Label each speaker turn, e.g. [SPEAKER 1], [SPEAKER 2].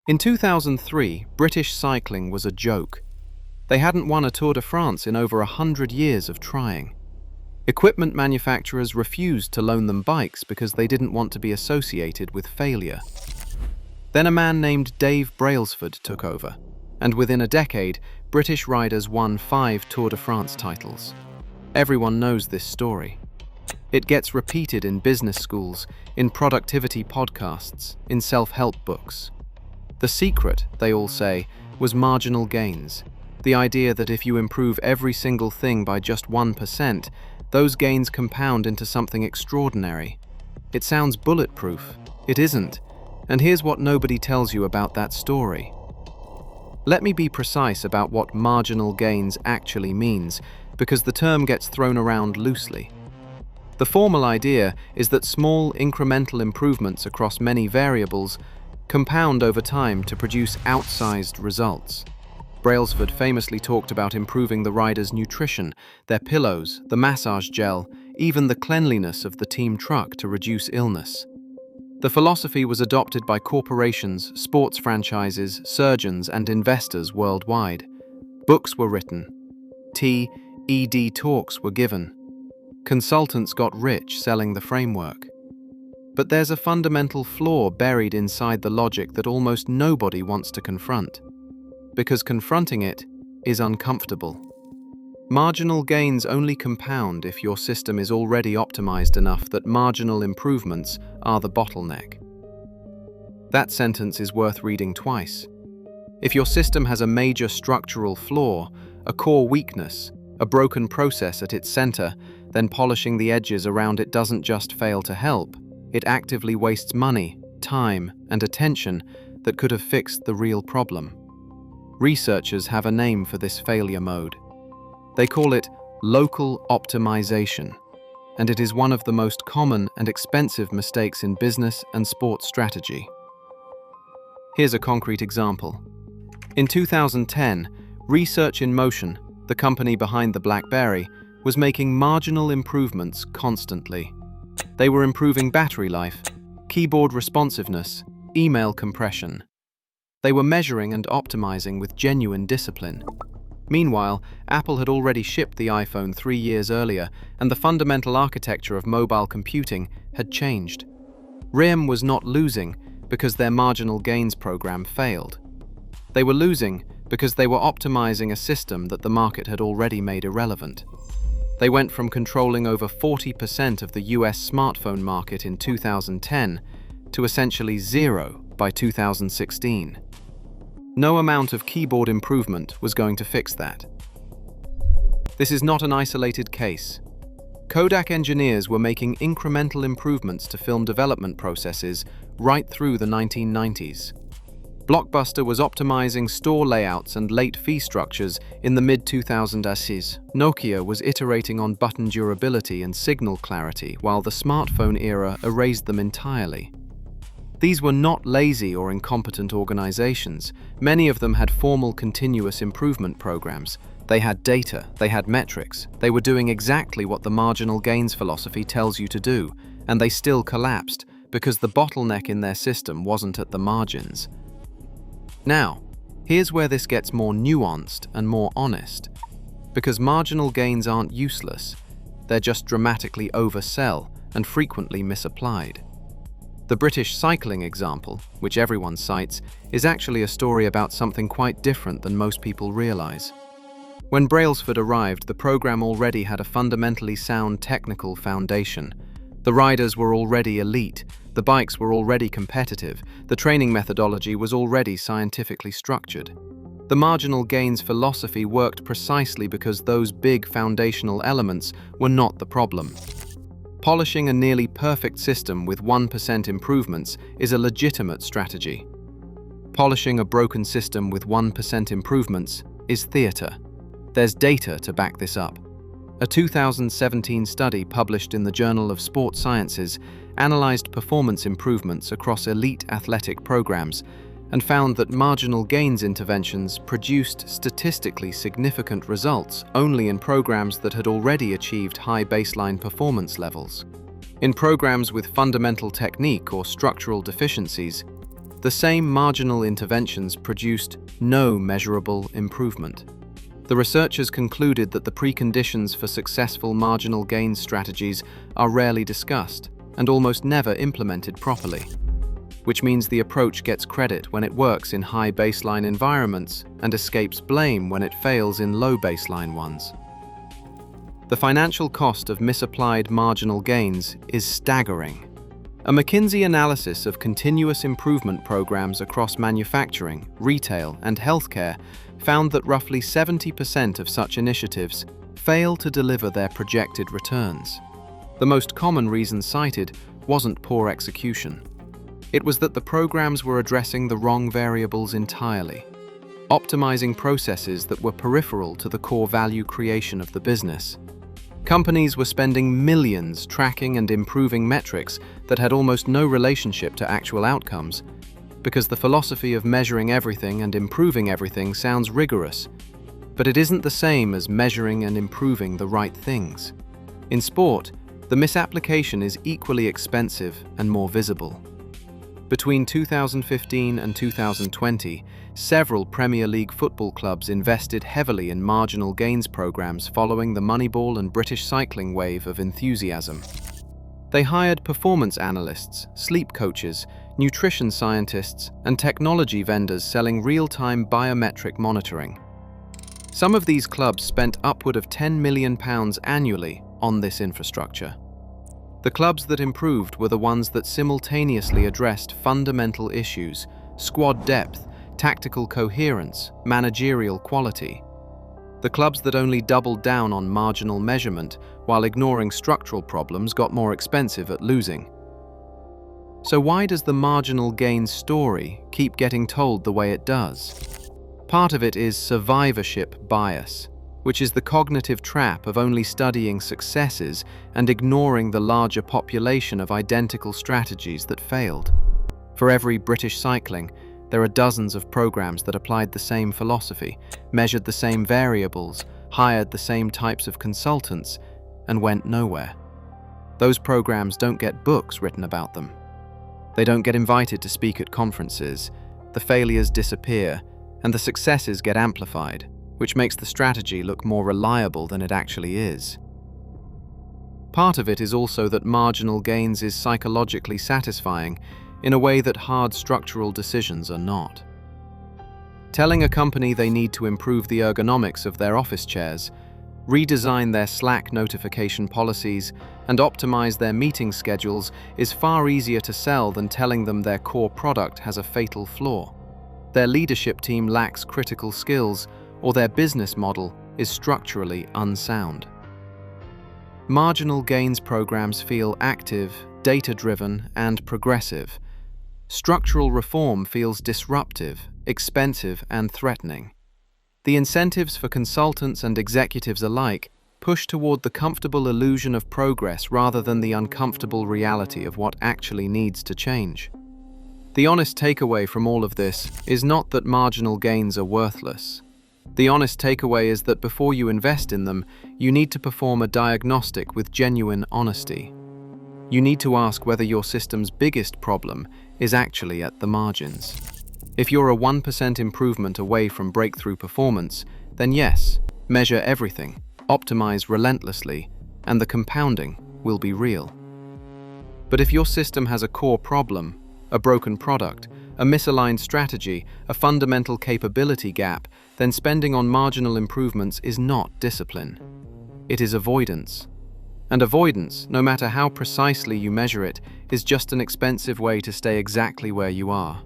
[SPEAKER 1] In 2003, British cycling was a joke. They hadn't won a Tour de France in over 100 years of trying. Equipment manufacturers refused to loan them bikes because they didn't want to be associated with failure. Then a man named Dave Brailsford took over, and within a decade, British riders won 5 Tour de France titles. Everyone knows this story. It gets repeated in business schools, in productivity podcasts, in self-help books. The secret, they all say, was marginal gains. The idea that if you improve every single thing by just 1%, those gains compound into something extraordinary. It sounds bulletproof. It isn't. And here's what nobody tells you about that story. Let me be precise about what marginal gains actually means, because the term gets thrown around loosely. The formal idea is that small incremental improvements across many variables compound over time to produce outsized results. Brailsford famously talked about improving the riders' nutrition, their pillows, the massage gel, even the cleanliness of the team truck to reduce illness. The philosophy was adopted by corporations, sports franchises, surgeons, and investors worldwide. Books were written. TED talks were given. Consultants got rich selling the framework. But there's a fundamental flaw buried inside the logic that almost nobody wants to confront, because confronting it is uncomfortable. Marginal gains only compound if your system is already optimized enough that marginal improvements are the bottleneck. That sentence is worth reading twice. If your system has a major structural flaw, a core weakness, a broken process at its center, then polishing the edges around it doesn't just fail to help, it actively wastes money, time, and attention that could have fixed the real problem. Researchers have a name for this failure mode. They call it local optimization, and it is one of the most common and expensive mistakes in business and sports strategy. Here's a concrete example. In 2010, Research in Motion, the company behind the BlackBerry, was making marginal improvements constantly. They were improving battery life, keyboard responsiveness, email compression. They were measuring and optimizing with genuine discipline. Meanwhile, Apple had already shipped the iPhone 3 years earlier, and the fundamental architecture of mobile computing had changed. RIM was not losing because their marginal gains program failed. They were losing because they were optimizing a system that the market had already made irrelevant. They went from controlling over 40% of the US smartphone market in 2010 to essentially zero by 2016. No amount of keyboard improvement was going to fix that. This is not an isolated case. Kodak engineers were making incremental improvements to film development processes right through the 1990s. Blockbuster was optimizing store layouts and late fee structures in the mid-2000s. Nokia was iterating on button durability and signal clarity, while the smartphone era erased them entirely. These were not lazy or incompetent organizations. Many of them had formal continuous improvement programs. They had data, they had metrics, they were doing exactly what the marginal gains philosophy tells you to do, and they still collapsed because the bottleneck in their system wasn't at the margins. Now, here's where this gets more nuanced and more honest. Because marginal gains aren't useless, they're just dramatically oversell and frequently misapplied. The British cycling example, which everyone cites, is actually a story about something quite different than most people realize. When Brailsford arrived, the program already had a fundamentally sound technical foundation. The riders were already elite, the bikes were already competitive, the training methodology was already scientifically structured. The marginal gains philosophy worked precisely because those big foundational elements were not the problem. Polishing a nearly perfect system with 1% improvements is a legitimate strategy. Polishing a broken system with 1% improvements is theater. There's data to back this up. A 2017 study published in the Journal of Sports Sciences analyzed performance improvements across elite athletic programs and found that marginal gains interventions produced statistically significant results only in programs that had already achieved high baseline performance levels. In programs with fundamental technique or structural deficiencies, the same marginal interventions produced no measurable improvement. The researchers concluded that the preconditions for successful marginal gains strategies are rarely discussed and almost never implemented properly, which means the approach gets credit when it works in high baseline environments and escapes blame when it fails in low baseline ones. The financial cost of misapplied marginal gains is staggering. A McKinsey analysis of continuous improvement programs across manufacturing, retail, and healthcare found that roughly 70% of such initiatives fail to deliver their projected returns. The most common reason cited wasn't poor execution. It was that the programs were addressing the wrong variables entirely, optimizing processes that were peripheral to the core value creation of the business. Companies were spending millions tracking and improving metrics that had almost no relationship to actual outcomes, because the philosophy of measuring everything and improving everything sounds rigorous, but it isn't the same as measuring and improving the right things. In sport, the misapplication is equally expensive and more visible. Between 2015 and 2020, several Premier League football clubs invested heavily in marginal gains programs following the Moneyball and British cycling wave of enthusiasm. They hired performance analysts, sleep coaches, nutrition scientists, and technology vendors selling real-time biometric monitoring. Some of these clubs spent upward of £10 million annually on this infrastructure. The clubs that improved were the ones that simultaneously addressed fundamental issues: squad depth, tactical coherence, managerial quality. The clubs that only doubled down on marginal measurement while ignoring structural problems got more expensive at losing. So why does the marginal gains story keep getting told the way it does? Part of it is survivorship bias, which is the cognitive trap of only studying successes and ignoring the larger population of identical strategies that failed. For every British cycling, there are dozens of programs that applied the same philosophy, measured the same variables, hired the same types of consultants, and went nowhere. Those programs don't get books written about them. They don't get invited to speak at conferences. The failures disappear, and the successes get amplified, which makes the strategy look more reliable than it actually is. Part of it is also that marginal gains is psychologically satisfying in a way that hard structural decisions are not. Telling a company they need to improve the ergonomics of their office chairs, redesign their Slack notification policies, and optimize their meeting schedules is far easier to sell than telling them their core product has a fatal flaw, their leadership team lacks critical skills, or their business model is structurally unsound. Marginal gains programs feel active, data-driven, and progressive. Structural reform feels disruptive, expensive, and threatening. The incentives for consultants and executives alike push toward the comfortable illusion of progress rather than the uncomfortable reality of what actually needs to change. The honest takeaway from all of this is not that marginal gains are worthless. The honest takeaway is that before you invest in them, you need to perform a diagnostic with genuine honesty. You need to ask whether your system's biggest problem is actually at the margins. If you're a 1% improvement away from breakthrough performance, then yes, measure everything, optimize relentlessly, and the compounding will be real. But if your system has a core problem, a broken product, a misaligned strategy, a fundamental capability gap, then spending on marginal improvements is not discipline. It is avoidance. And avoidance, no matter how precisely you measure it, is just an expensive way to stay exactly where you are.